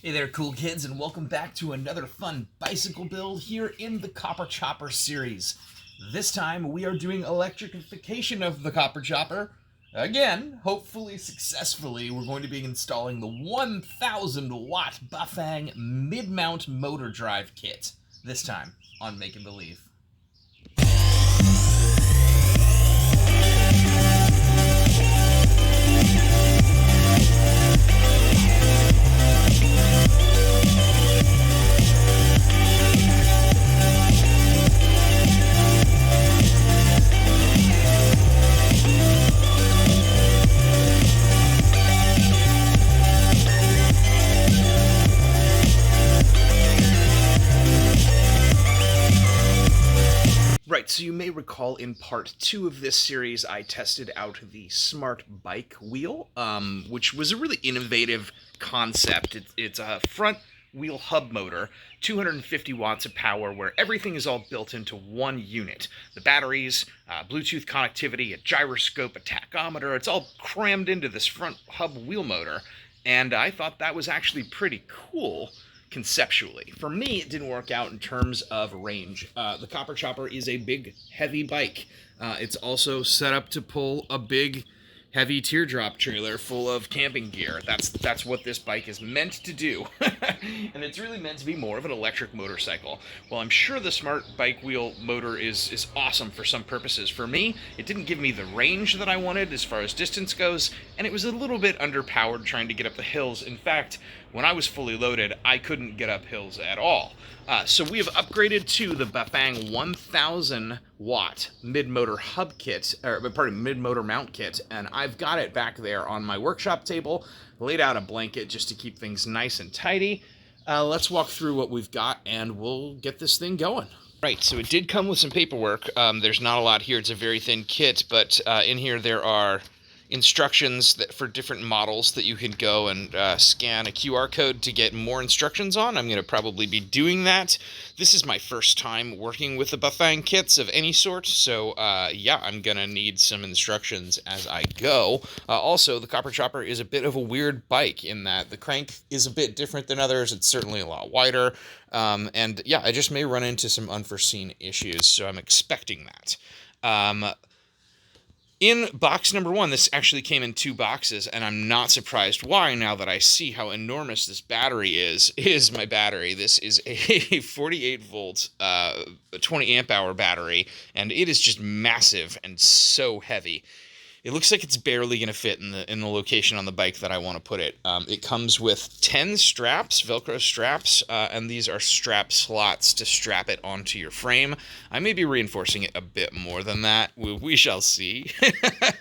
Hey there, cool kids, and welcome back to another fun bicycle build here in the Copper Chopper series. This time we are doing electrification of the Copper Chopper. Again, hopefully successfully, we're going to be installing the 1000 Watt Bafang mid-mount motor drive kit. This time on Make&Believe. Right, so you may recall in part 2 of this series, I tested out the SmartBikeWheel, which was a really innovative concept. It's a front wheel hub motor, 250 watts of power, where everything is all built into one unit. The batteries, Bluetooth connectivity, a gyroscope, a tachometer, it's all crammed into this front hub wheel motor, and I thought that was actually pretty cool. Conceptually. For me, it didn't work out in terms of range. The Copper Chopper is a big, heavy bike. It's also set up to pull a big, heavy teardrop trailer full of camping gear. That's what this bike is meant to do. And it's really meant to be more of an electric motorcycle. Well, I'm sure the SmartBikeWheel motor is awesome for some purposes. For me, it didn't give me the range that I wanted as far as distance goes, and it was a little bit underpowered trying to get up the hills. In fact, when I was fully loaded, I couldn't get up hills at all. So we have upgraded to the Bafang 1000 watt mid-motor hub kit, mid-motor mount kit, and I've got it back there on my workshop table, laid out a blanket just to keep things nice and tidy. Let's walk through what we've got, and we'll get this thing going. Right, so it did come with some paperwork. There's not a lot here. It's a very thin kit, but in here there are instructions for different models that you can go and scan a QR code to get more instructions on. I'm going to probably be doing that. This is my first time working with the Bafang kits of any sort, so yeah, I'm going to need some instructions as I go. Also, the Copper Chopper is a bit of a weird bike in that the crank is a bit different than others. It's certainly a lot wider, and yeah, I just may run into some unforeseen issues, so I'm expecting that. In box number 1, this actually came in 2 boxes, and I'm not surprised why now that I see how enormous this battery is. Is my battery. This is a 48 volt, 20 amp hour battery, and it is just massive and so heavy. It looks like it's barely going to fit in the location on the bike that I want to put it. It comes with 10 straps, Velcro straps, and these are strap slots to strap it onto your frame. I may be reinforcing it a bit more than that. We shall see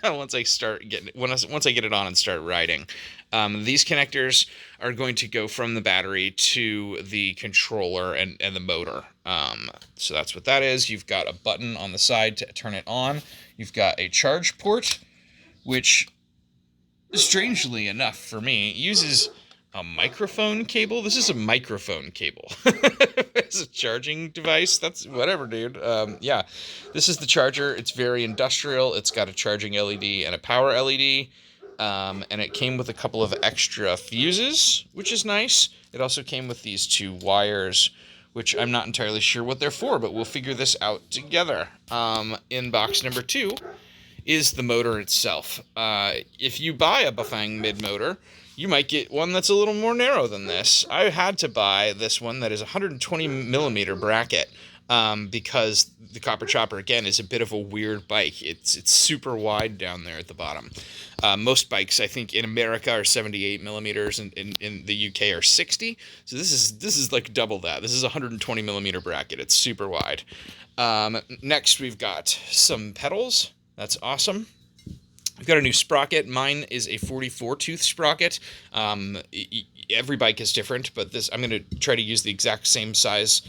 once I get it on and start riding. These connectors are going to go from the battery to the controller and the motor. So that's what that is. You've got a button on the side to turn it on. You've got a charge port, which, strangely enough for me, uses a microphone cable. This is a microphone cable. It's a charging device. That's whatever, dude. Yeah, this is the charger. It's very industrial. It's got a charging LED and a power LED. And it came with a couple of extra fuses, which is nice. It also came with these 2 wires, which I'm not entirely sure what they're for, but we'll figure this out together. In box number 2 is the motor itself. If you buy a Bafang mid-motor, you might get one that's a little more narrow than this. I had to buy this one that is a 120 millimeter bracket, because the Copper Chopper, again, is a bit of a weird bike. It's super wide down there at the bottom. Most bikes, I think, in America are 78 millimeters, and in the UK are 60. So this is like double that. This is a 120 millimeter bracket. It's super wide. Next, we've got some pedals. That's awesome. I've got a new sprocket. Mine is a 44 tooth sprocket. Every bike is different, but I'm going to try to use the exact same size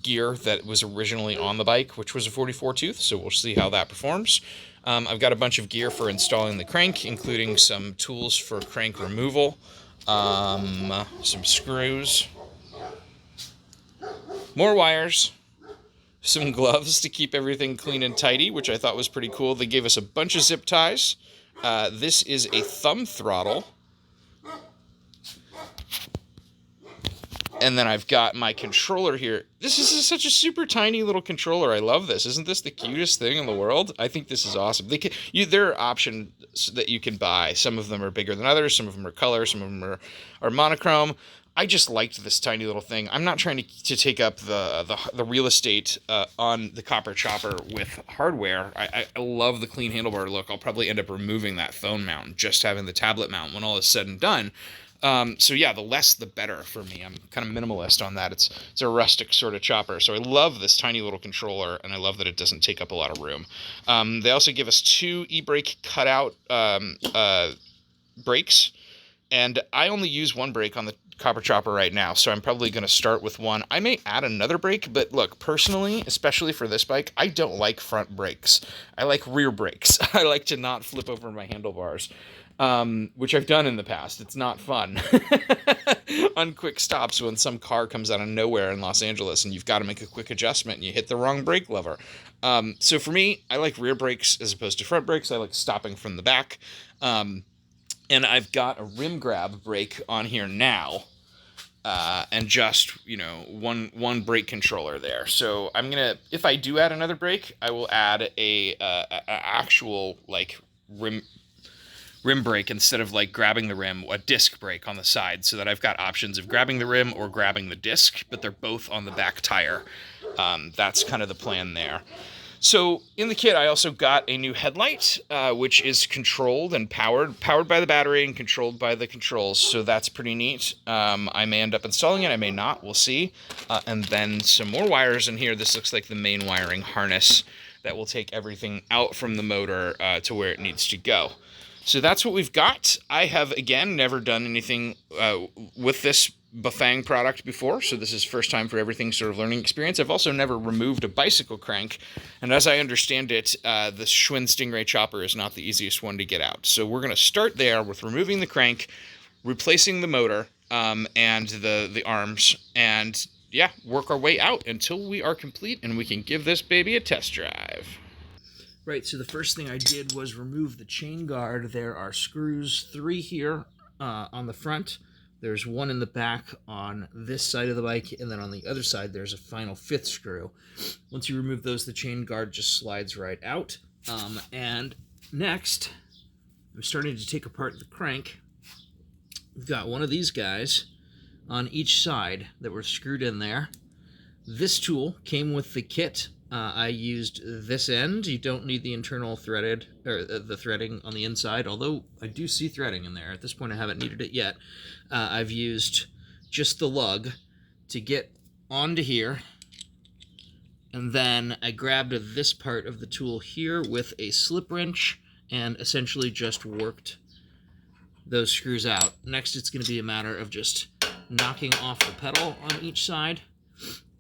gear that was originally on the bike, which was a 44 tooth, so we'll see how that performs. I've got a bunch of gear for installing the crank, including some tools for crank removal, some screws, more wires, some gloves to keep everything clean and tidy, which I thought was pretty cool. They gave us a bunch of zip ties. This is a thumb throttle. And then I've got my controller here. This is such a super tiny little controller. I love this. Isn't this the cutest thing in the world? I think this is awesome. There are options that you can buy. Some of them are bigger than others. Some of them are color. Some of them are monochrome. I just liked this tiny little thing. I'm not trying to take up the real estate on the copper chopper with hardware. I love the clean handlebar look. I'll probably end up removing that phone mount and just having the tablet mount when all is said and done. So yeah, the less the better for me. I'm kind of minimalist on that. It's a rustic sort of chopper. So I love this tiny little controller, and I love that it doesn't take up a lot of room. They also give us 2 e-brake cutout brakes, and I only use 1 brake on the copper chopper right now, so I'm probably going to start with 1. I may add another brake, but look, personally, especially for this bike, I don't like front brakes. I like rear brakes. I like to not flip over my handlebars. Which I've done in the past. It's not fun. On quick stops when some car comes out of nowhere in Los Angeles and you've got to make a quick adjustment and you hit the wrong brake lever. So for me, I like rear brakes as opposed to front brakes. I like stopping from the back. And I've got a rim grab brake on here now. And just, one brake controller there. So I'm going to, if I do add another brake, I will add a actual rim brake instead of grabbing the rim, a disc brake on the side, so that I've got options of grabbing the rim or grabbing the disc, but they're both on the back tire. That's kind of the plan there. So in the kit, I also got a new headlight, which is controlled and powered by the battery and controlled by the controls. So that's pretty neat. I may end up installing it. I may not. We'll see. And then some more wires in here. This looks like the main wiring harness that will take everything out from the motor to where it needs to go. So that's what we've got. I have, again, never done anything with this Bafang product before, so this is first time for everything, sort of learning experience. I've also never removed a bicycle crank, and as I understand it, the Schwinn Stingray chopper is not the easiest one to get out. So we're going to start there with removing the crank, replacing the motor, and the arms, and yeah, work our way out until we are complete and we can give this baby a test drive. Right, so the first thing I did was remove the chain guard. There are screws, 3 here on the front. There's 1 in the back on this side of the bike, and then on the other side there's a final 5th screw. Once you remove those, the chain guard just slides right out. And next, I'm starting to take apart the crank. We've got one of these guys on each side that were screwed in there. This tool came with the kit. I used this end. You don't need the internal threaded, or the threading on the inside, although I do see threading in there. At this point I haven't needed it yet. I've used just the lug to get onto here, and then I grabbed this part of the tool here with a slip wrench and essentially just worked those screws out. Next it's going to be a matter of just knocking off the pedal on each side.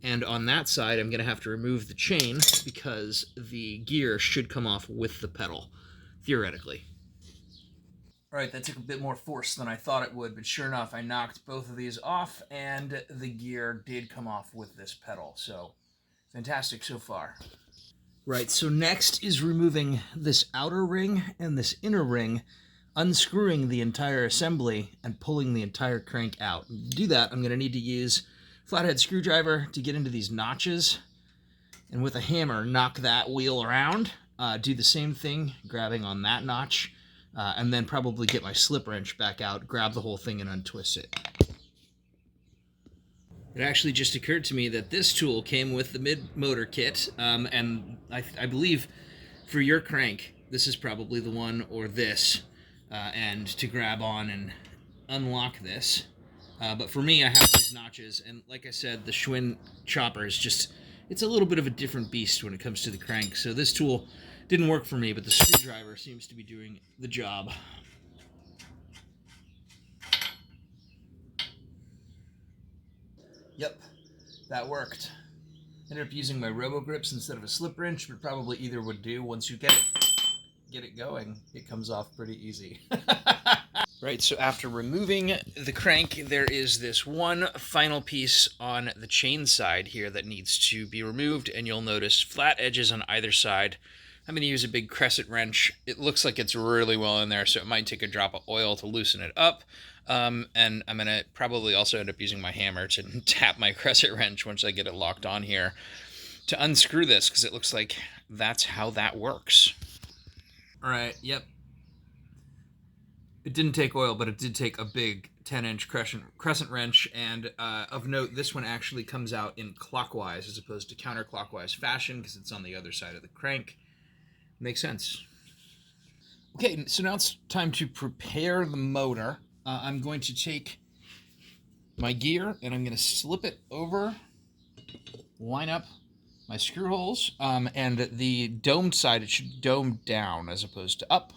And on that side, I'm going to have to remove the chain because the gear should come off with the pedal, theoretically. All right, that took a bit more force than I thought it would, but sure enough, I knocked both of these off, and the gear did come off with this pedal. So, fantastic so far. Right, so next is removing this outer ring and this inner ring, unscrewing the entire assembly, and pulling the entire crank out. To do that, I'm going to need to use flathead screwdriver to get into these notches, and with a hammer knock that wheel around. Do the same thing, grabbing on that notch, and then probably get my slip wrench back out, grab the whole thing and untwist it. It actually just occurred to me that this tool came with the mid-motor kit, and I believe for your crank, this is probably the one, or this, and to grab on and unlock this. But for me, I have these notches, and like I said, the Schwinn chopper is just, it's a little bit of a different beast when it comes to the crank. So this tool didn't work for me, but the screwdriver seems to be doing the job. Yep, that worked. Ended up using my robo grips instead of a slip wrench, but probably either would do. Once you get it going, it comes off pretty easy. Right, so after removing the crank, there is this one final piece on the chain side here that needs to be removed, and you'll notice flat edges on either side. I'm going to use a big crescent wrench. It looks like it's really well in there, so it might take a drop of oil to loosen it up. And I'm going to probably also end up using my hammer to tap my crescent wrench once I get it locked on here to unscrew this, because it looks like that's how that works. All right, yep. It didn't take oil, but it did take a big 10-inch crescent wrench, and of note, this one actually comes out in clockwise as opposed to counterclockwise fashion because it's on the other side of the crank. Makes sense. Okay, so now it's time to prepare the motor. I'm going to take my gear and I'm going to slip it over, line up my screw holes, and the domed side, it should dome down as opposed to up.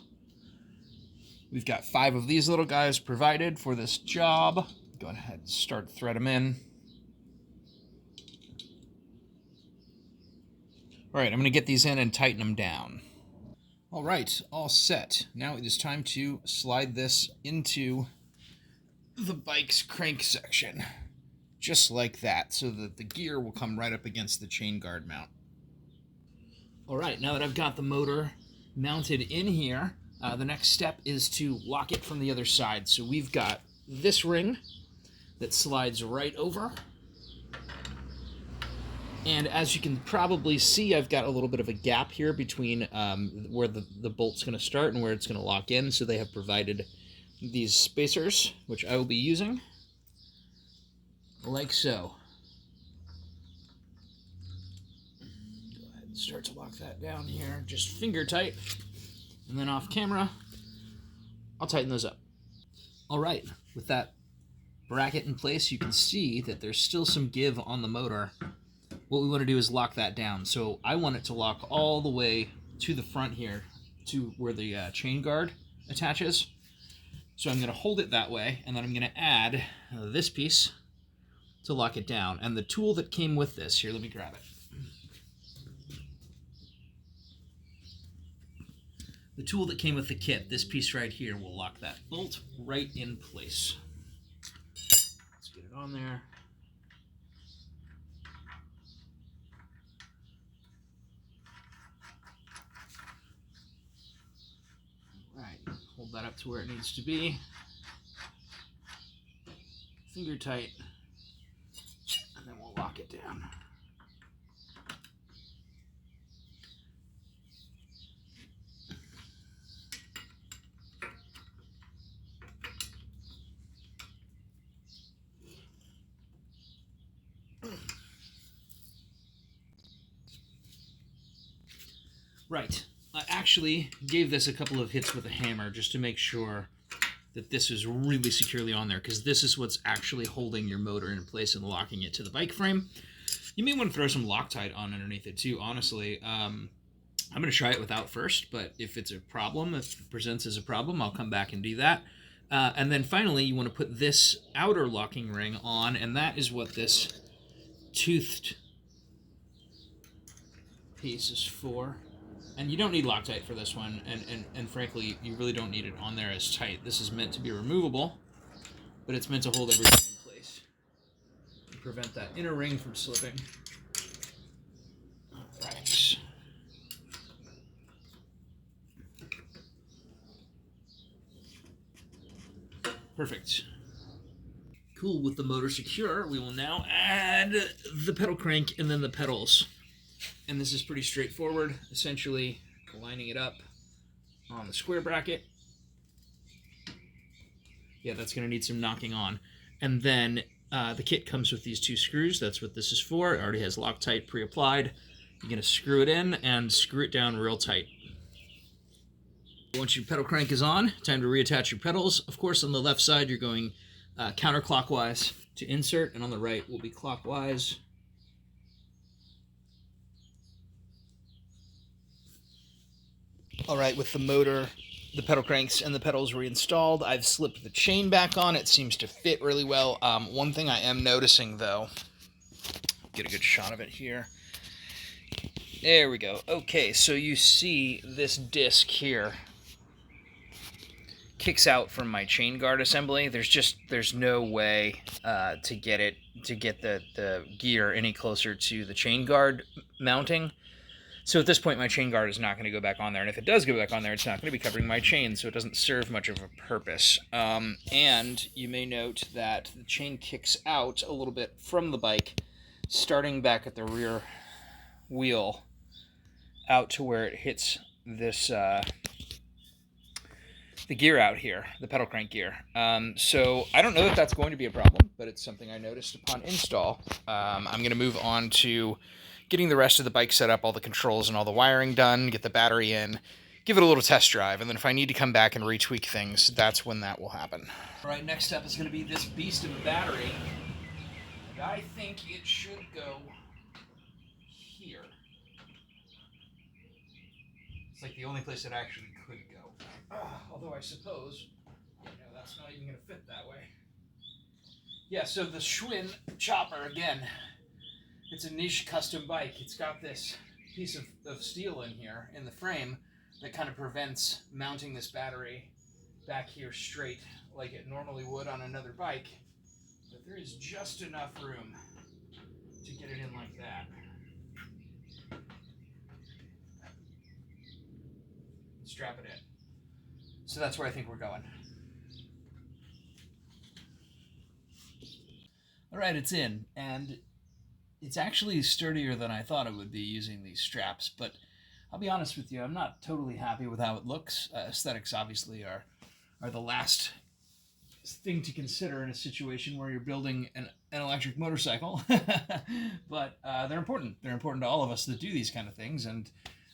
We've got 5 of these little guys provided for this job. Go ahead and start to thread them in. All right, I'm going to get these in and tighten them down. All right, all set. Now it is time to slide this into the bike's crank section. Just like that, so that the gear will come right up against the chain guard mount. All right, now that I've got the motor mounted in here, the next step is to lock it from the other side. So we've got this ring that slides right over. And as you can probably see, I've got a little bit of a gap here between where the bolt's going to start and where it's going to lock in. So they have provided these spacers, which I will be using, like so. Go ahead and start to lock that down here, just finger tight. And then off camera, I'll tighten those up. All right, with that bracket in place, you can see that there's still some give on the motor. What we want to do is lock that down. So I want it to lock all the way to the front here, to where the chain guard attaches. So I'm going to hold it that way, and then I'm going to add this piece to lock it down. And the tool that came with this, here, let me grab it. The tool that came with the kit, this piece right here, will lock that bolt right in place. Let's get it on there. Right, hold that up to where it needs to be. Finger tight, and then we'll lock it down. Right. I actually gave this a couple of hits with a hammer just to make sure that this is really securely on there, because this is what's actually holding your motor in place and locking it to the bike frame. You may want to throw some Loctite on underneath it too, honestly. I'm going to try it without first, but if it's a problem, if it presents as a problem, I'll come back and do that. And then finally, you want to put this outer locking ring on, and that is what this toothed piece is for. And you don't need Loctite for this one, and frankly, you really don't need it on there as tight. This is meant to be removable, but it's meant to hold everything in place and prevent that inner ring from slipping. All right. Perfect. Cool, with the motor secure, we will now add the pedal crank and then the pedals. And this is pretty straightforward, essentially lining it up on the square bracket. Yeah, that's going to need some knocking on. And then the kit comes with these 2 screws. That's what this is for. It already has Loctite pre-applied. You're going to screw it in and screw it down real tight. Once your pedal crank is on, time to reattach your pedals. Of course, on the left side, you're going counterclockwise to insert, and on the right will be clockwise. All right, with the motor, the pedal cranks, and the pedals reinstalled, I've slipped the chain back on. It seems to fit really well. One thing I am noticing, though, get a good shot of it here. There we go. Okay, so you see this disc here kicks out from my chain guard assembly. There's no way to get the gear any closer to the chain guard mounting. So at this point, my chain guard is not going to go back on there. And if it does go back on there, it's not going to be covering my chain, so it doesn't serve much of a purpose. And you may note that the chain kicks out a little bit from the bike, starting back at the rear wheel out to where it hits this the gear out here, the pedal crank gear. So I don't know if that's going to be a problem, but it's something I noticed upon install. I'm going to move on to getting the rest of the bike set up, all the controls and all the wiring done, get the battery in, give it a little test drive, and then if I need to come back and retweak things, that's when that will happen. All right, next step is going to be this beast of a battery. And I think it should go here. It's like the only place it actually could go. Although I suppose, that's not even going to fit that way. Yeah, so the Schwinn chopper, again, it's a niche custom bike. It's got this piece of steel in here, in the frame, that kind of prevents mounting this battery back here straight like it normally would on another bike. But there is just enough room to get it in like that. Strap it in. So that's where I think we're going. All right, it's in, and it's actually sturdier than I thought it would be using these straps, but I'll be honest with you, I'm not totally happy with how it looks. Aesthetics obviously are the last thing to consider in a situation where you're building an electric motorcycle, but they're important. They're important to all of us that do these kind of things, and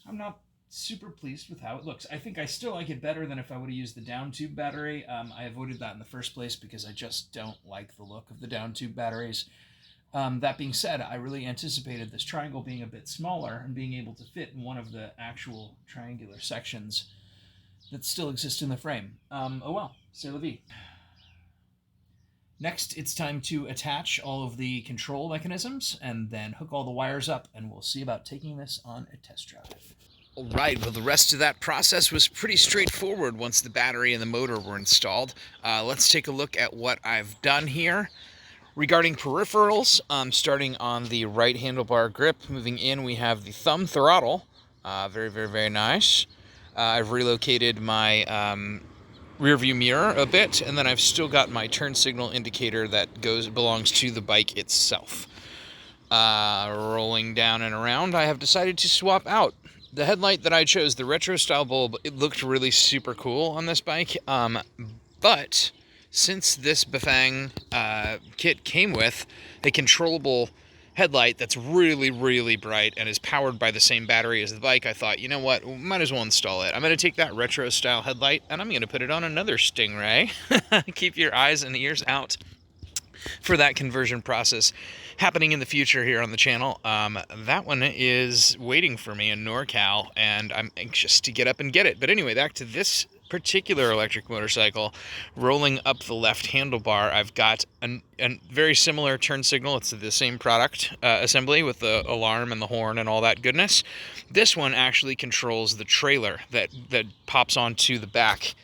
I'm not super pleased with how it looks. I think I still like it better than if I would have used the down tube battery. I avoided that in the first place because I just don't like the look of the down tube batteries. That being said, I really anticipated this triangle being a bit smaller and being able to fit in one of the actual triangular sections that still exist in the frame. Oh well, c'est la vie. Next, it's time to attach all of the control mechanisms and then hook all the wires up, and we'll see about taking this on a test drive. All right, well, the rest of that process was pretty straightforward once the battery and the motor were installed. Let's take a look at what I've done here. Regarding peripherals, starting on the right handlebar grip, moving in, we have the thumb throttle. Very, very, very nice. I've relocated my rear view mirror a bit, and then I've still got my turn signal indicator that belongs to the bike itself. Rolling down and around, I have decided to swap out the headlight that I chose, the retro style bulb. It looked really super cool on this bike, but since this Bafang kit came with a controllable headlight that's really, really bright and is powered by the same battery as the bike, I thought, you know what, might as well install it. I'm going to take that retro style headlight and I'm going to put it on another Stingray. Keep your eyes and ears out for that conversion process happening in the future here on the channel. That one is waiting for me in NorCal, and I'm anxious to get up and get it. But anyway, back to this particular electric motorcycle. Rolling up the left handlebar, I've got a very similar turn signal. It's the same product assembly with the alarm and the horn and all that goodness. This one actually controls the trailer that pops onto the back.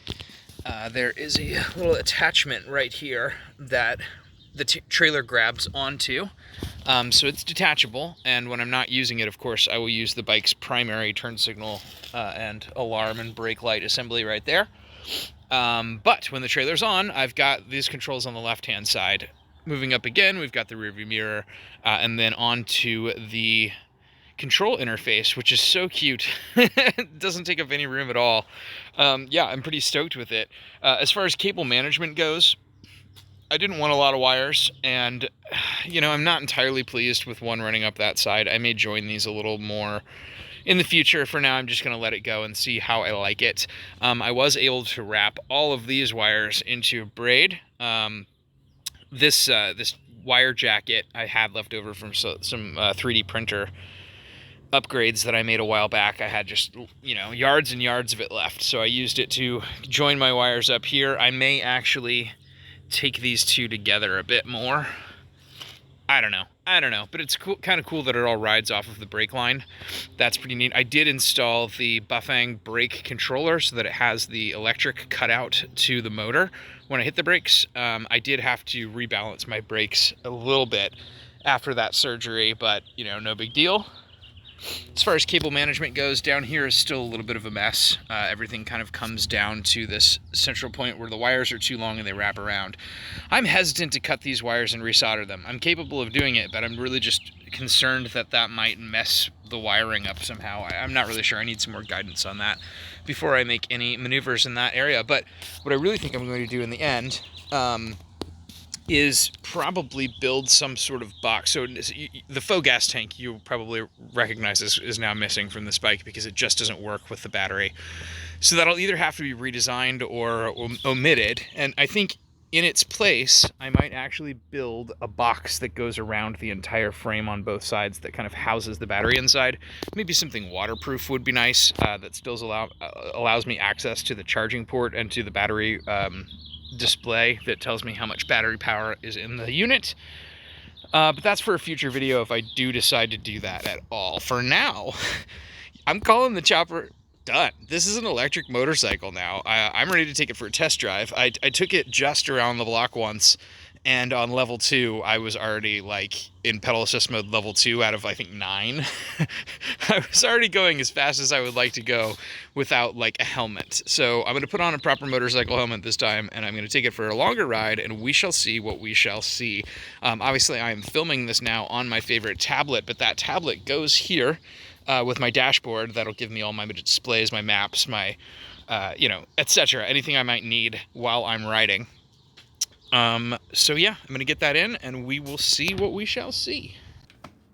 There is a little attachment right here that the trailer grabs onto, so it's detachable, and when I'm not using it, of course, I will use the bike's primary turn signal and alarm and brake light assembly right there. But when the trailer's on, I've got these controls on the left-hand side. Moving up again, we've got the rearview mirror, and then onto the control interface, which is so cute. It doesn't take up any room at all. Yeah, I'm pretty stoked with it. As far as cable management goes, I didn't want a lot of wires, and I'm not entirely pleased with one running up that side. I may join these a little more in the future. For now, I'm just going to let it go and see how I like it. I was able to wrap all of these wires into a braid. This wire jacket I had left over from some 3D printer upgrades that I made a while back. I had just, yards and yards of it left, so I used it to join my wires up here. I may actually take these two together a bit more. I don't know, but it's cool, kind of cool that it all rides off of the brake line. That's pretty neat. I did install the Bafang brake controller so that it has the electric cutout to the motor. When I hit the brakes, I did have to rebalance my brakes a little bit after that surgery, but no big deal. As far as cable management goes, down here is still a little bit of a mess. Everything kind of comes down to this central point where the wires are too long and they wrap around. I'm hesitant to cut these wires and resolder them. I'm capable of doing it, but I'm really just concerned that that might mess the wiring up somehow. I'm not really sure. I need some more guidance on that before I make any maneuvers in that area. But what I really think I'm going to do in the end is probably build some sort of box. So the faux gas tank you'll probably recognize is now missing from this bike because it just doesn't work with the battery. So that'll either have to be redesigned or omitted. And I think in its place, I might actually build a box that goes around the entire frame on both sides that kind of houses the battery inside. Maybe something waterproof would be nice, that still allows me access to the charging port and to the battery display that tells me how much battery power is in the unit. But that's for a future video if I do decide to do that at all. For now, I'm calling the chopper done. This is an electric motorcycle now. I'm ready to take it for a test drive. I took it just around the block once, and on level 2, I was already like in pedal assist mode level 2 out of I think 9. I was already going as fast as I would like to go without like a helmet. So I'm going to put on a proper motorcycle helmet this time, and I'm going to take it for a longer ride, and we shall see what we shall see. Obviously, I am filming this now on my favorite tablet, but that tablet goes here. With my dashboard, that'll give me all my displays, my maps, my, etc. Anything I might need while I'm riding. So yeah, I'm going to get that in, and we will see what we shall see.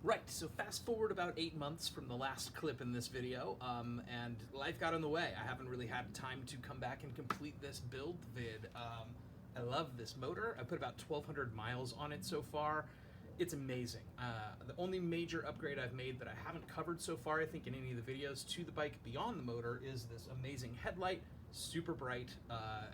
Right, so fast forward about 8 months from the last clip in this video, and life got in the way. I haven't really had time to come back and complete this build vid. I love this motor. I put about 1,200 miles on it so far. It's amazing. The only major upgrade I've made that I haven't covered so far, I think, in any of the videos to the bike beyond the motor is this amazing headlight. Super bright,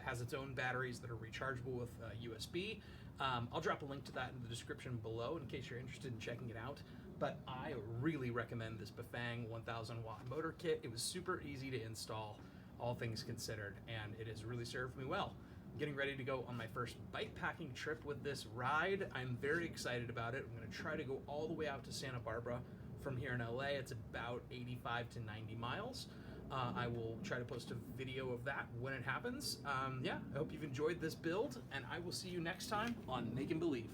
has its own batteries that are rechargeable with USB. I'll drop a link to that in the description below in case you're interested in checking it out. But I really recommend this Bafang 1000 watt motor kit. It was super easy to install, all things considered, and it has really served me well. Getting ready to go on my first bike packing trip with this ride. I'm very excited about it. I'm going to try to go all the way out to Santa Barbara from here in LA. It's about 85 to 90 miles. I will try to post a video of that when it happens. Yeah, I hope you've enjoyed this build, and I will see you next time on Make and Believe.